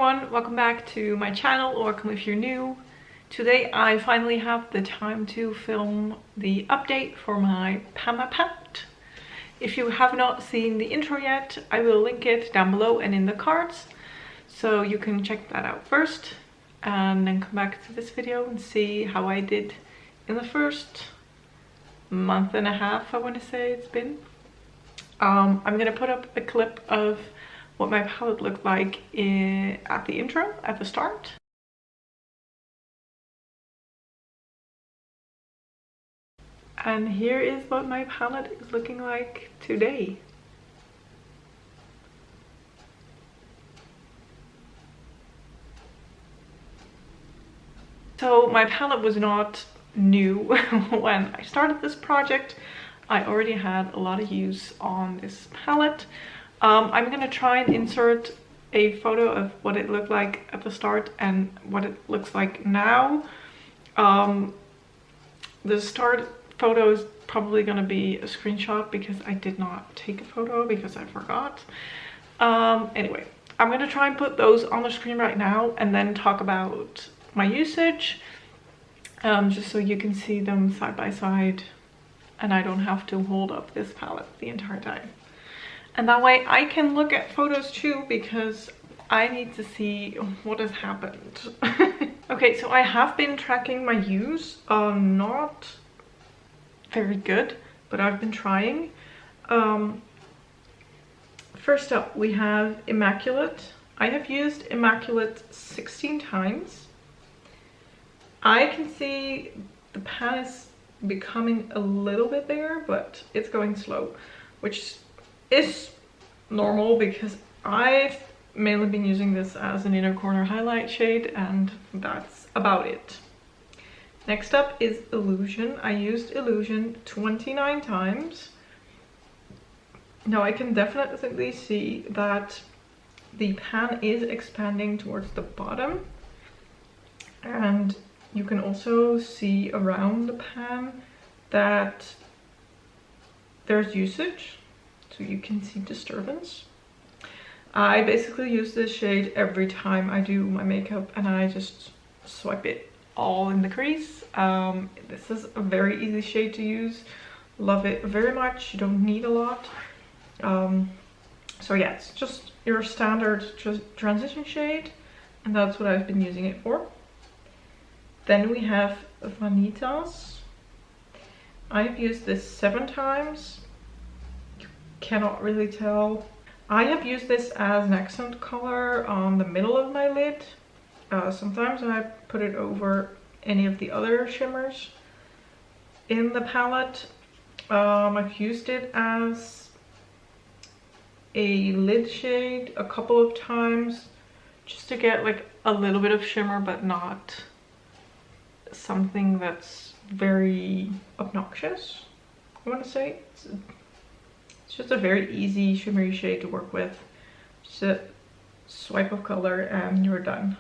everyone, welcome back to my channel, or welcome if you're new. Today I finally have the time to film the update for my Pama palette. If you have not seen the intro yet, I will link it down below and in the cards, so you can check that out first and then come back to this video and see how I did in the first month and a half, I want to say it's been. I'm gonna put up a clip of what my palette looked like at the intro, at the start. And here is what my palette is looking like today. So my palette was not new when I started this project. I already had a lot of use on this palette. I'm gonna try and insert a photo of what it looked like at the start and what it looks like now. The start photo is probably gonna be a screenshot because I did not take a photo because I forgot. Anyway, I'm gonna try and put those on the screen right now and then talk about my usage, just so you can see them side by side and I don't have to hold up this palette the entire time. And that way I can look at photos too, because I need to see what has happened. Okay, so I have been tracking my use. Not very good, but I've been trying. First up, we have Immaculate. I have used Immaculate 16 times. I can see the pan is becoming a little bit there, but it's going slow, which is normal because I've mainly been using this as an inner corner highlight shade, and that's about it. Next up is Illusion. I used Illusion 29 times. Now I can definitely see that the pan is expanding towards the bottom, and you can also see around the pan that there's usage. So you can see disturbance. I basically use this shade every time I do my makeup, and I just swipe it all in the crease. This is a very easy shade to use. Love it very much. You don't need a lot. So yeah, it's just your standard transition shade, and that's what I've been using it for. Then we have Vanitas. I've used this 7 times. Cannot really tell. I have used this as an accent color on the middle of my lid. Sometimes I put it over any of the other shimmers in the palette. I've used it as a lid shade a couple of times just to get like a little bit of shimmer, but not something that's very obnoxious, I want to say. It's just a very easy shimmery shade to work with. Just a swipe of color and you're done.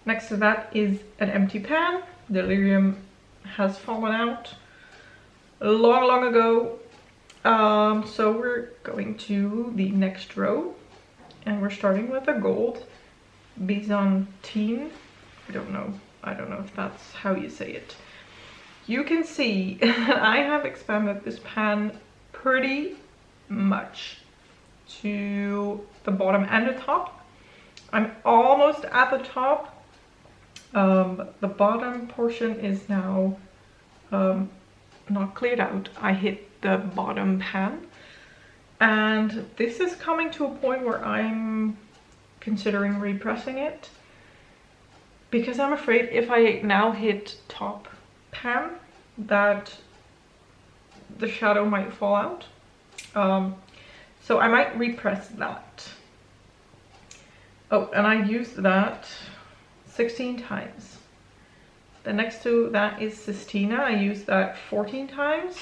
Next to that is an empty pan. Delirium has fallen out long ago. So we're going to the next row, and we're starting with a gold Byzantine. I don't know if that's how you say it. You can see I have expanded this pan pretty much to the bottom and the top. I'm almost at the top. The bottom portion is now not cleared out. I hit the bottom pan, and this is coming to a point where I'm considering repressing it, because I'm afraid if I now hit top pan that the shadow might fall out. So I might repress that. Oh, and I used that 16 times. The next to that is Sistina. I used that 14 times.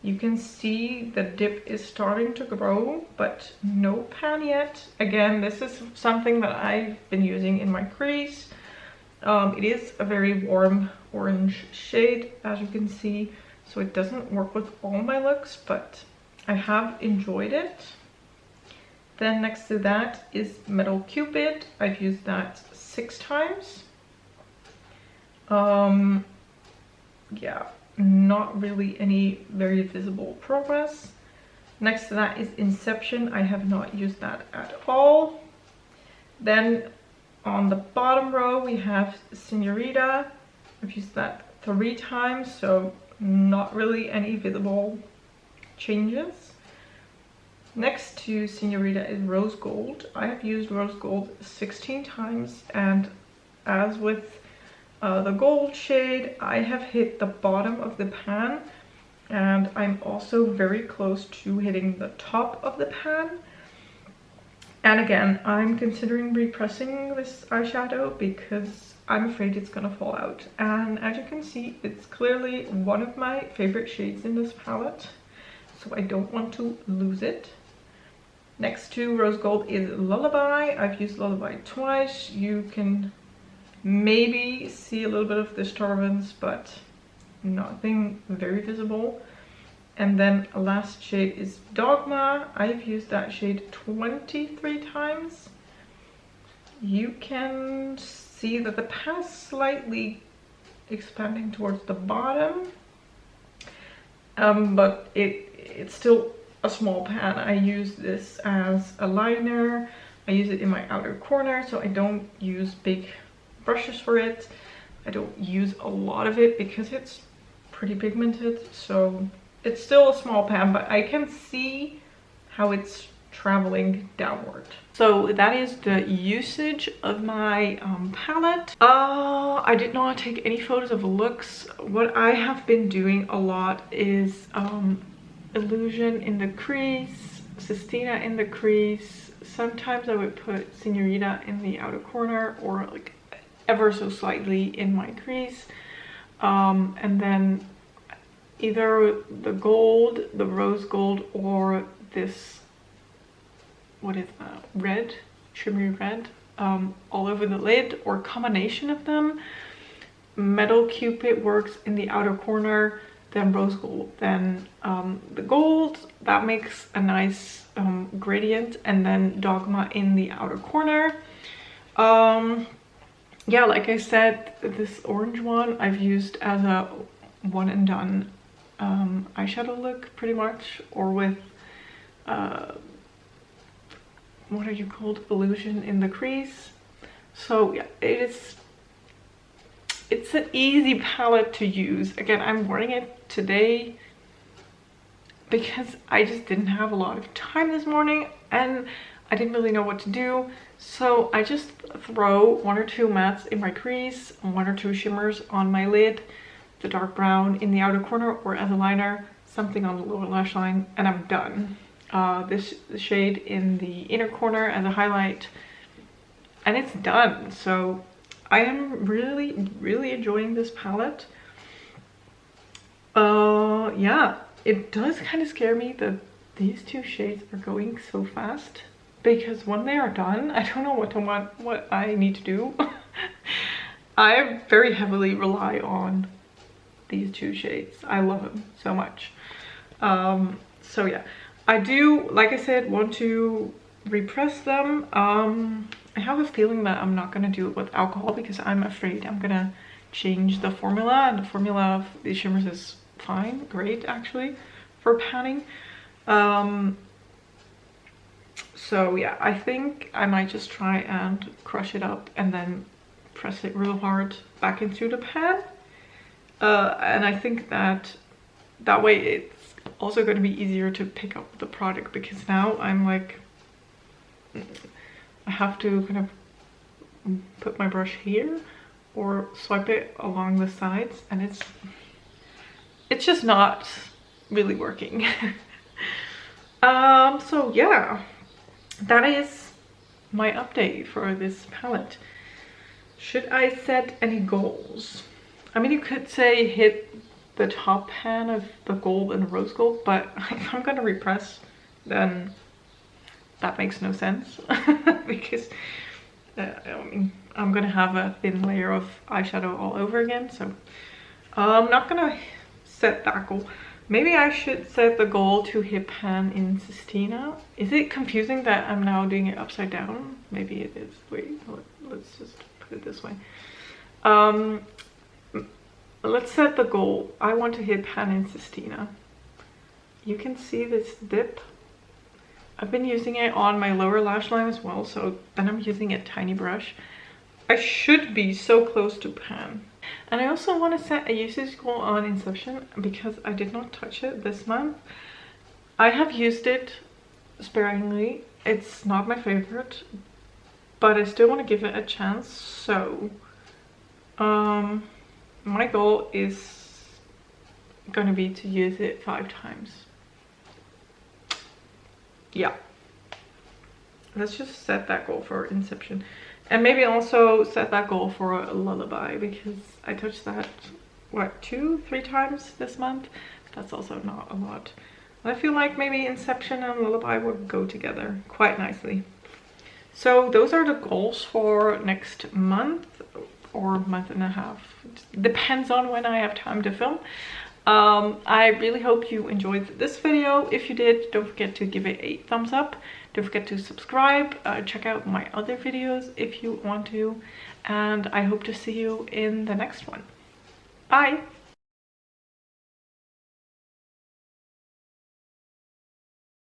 You can see the dip is starting to grow, but no pan yet. Again, this is something that I've been using in my crease. It is a very warm orange shade, as you can see, so it doesn't work with all my looks, but I have enjoyed it. Then next to that is Metal Cupid. I've used that 6 times. Yeah, not really any very visible progress. Next to that is Inception. I have not used that at all. Then on the bottom row we have Senorita. I've used that 3 times, so not really any visible changes. Next to Senorita is Rose Gold. I have used Rose Gold 16 times, and as with the gold shade, I have hit the bottom of the pan, and I'm also very close to hitting the top of the pan. And again, I'm considering repressing this eyeshadow because I'm afraid it's gonna fall out. And as you can see, it's clearly one of my favorite shades in this palette, so I don't want to lose it. Next to Rose Gold is Lullaby. I've used Lullaby twice. You can maybe see a little bit of disturbance, but nothing very visible. And then last shade is Dogma. I've used that shade 23 times. You can see that the pan is slightly expanding towards the bottom, but it's still a small pan. I use this as a liner. I use it in my outer corner, so I don't use big brushes for it. I don't use a lot of it because it's pretty pigmented, so it's still a small pan, but I can see how it's traveling downward. So that is the usage of my palette. I did not take any photos of looks. What I have been doing a lot is Illusion in the crease, Sistina in the crease. Sometimes I would put Senorita in the outer corner, or like ever so slightly in my crease. And then either the gold, the rose gold, or this, what is that, red, shimmery red, all over the lid, or combination of them. Metal Cupid works in the outer corner, then rose gold, then the gold, that makes a nice gradient, and then Dogma in the outer corner. Yeah, like I said, this orange one I've used as a one and done eyeshadow look pretty much, or with what are you called, Illusion in the crease. So yeah, it's an easy palette to use. Again, I'm wearing it today because I just didn't have a lot of time this morning and I didn't really know what to do. So I just throw 1 or 2 mattes in my crease, 1 or 2 shimmers on my lid, the dark brown in the outer corner or as a liner, something on the lower lash line, and I'm done. This shade in the inner corner as a highlight, and it's done. So I am really enjoying this palette. Yeah, it does kind of scare me that these 2 shades are going so fast, because when they are done, I don't know what I need to do. I very heavily rely on these 2 shades. I love them so much. So yeah, I do, like I said, want to repress them. I have a feeling that I'm not gonna do it with alcohol because I'm afraid I'm gonna change the formula, and the formula of these shimmers is fine, great actually, for panning. So yeah, I think I might just try and crush it up and then press it real hard back into the pan. And I think that way it's also going to be easier to pick up the product, because now I'm like, I have to kind of put my brush here or swipe it along the sides, and it's just not really working. So yeah, that is my update for this palette. Should I set any goals? I mean, you could say hit the top pan of the gold and rose gold, but if I'm gonna repress, then that makes no sense. Because I mean, I'm gonna have a thin layer of eyeshadow all over again, so I'm not gonna set that goal. Maybe I should set the goal to hit pan in Sistina. Is it confusing that I'm now doing it upside down? Maybe it is. Wait, let's just put it this way. Let's set the goal. I want to hit pan in Sistina. You can see this dip. I've been using it on my lower lash line as well, so then I'm using a tiny brush. I should be so close to pan. And I also want to set a usage goal on Inception because I did not touch it this month. I have used it sparingly. It's not my favorite, but I still want to give it a chance. So my goal is going to be to use it 5 times. Yeah, let's just set that goal for Inception. And maybe also set that goal for a Lullaby, because I touched that, what, 2-3 times this month? That's also not a lot. And I feel like maybe Inception and Lullaby would go together quite nicely. So those are the goals for next month or month and a half. It depends on when I have time to film. I really hope you enjoyed this video. If you did, don't forget to give it a thumbs up. Don't forget to subscribe. Check out my other videos if you want to. And I hope to see you in the next one. Bye!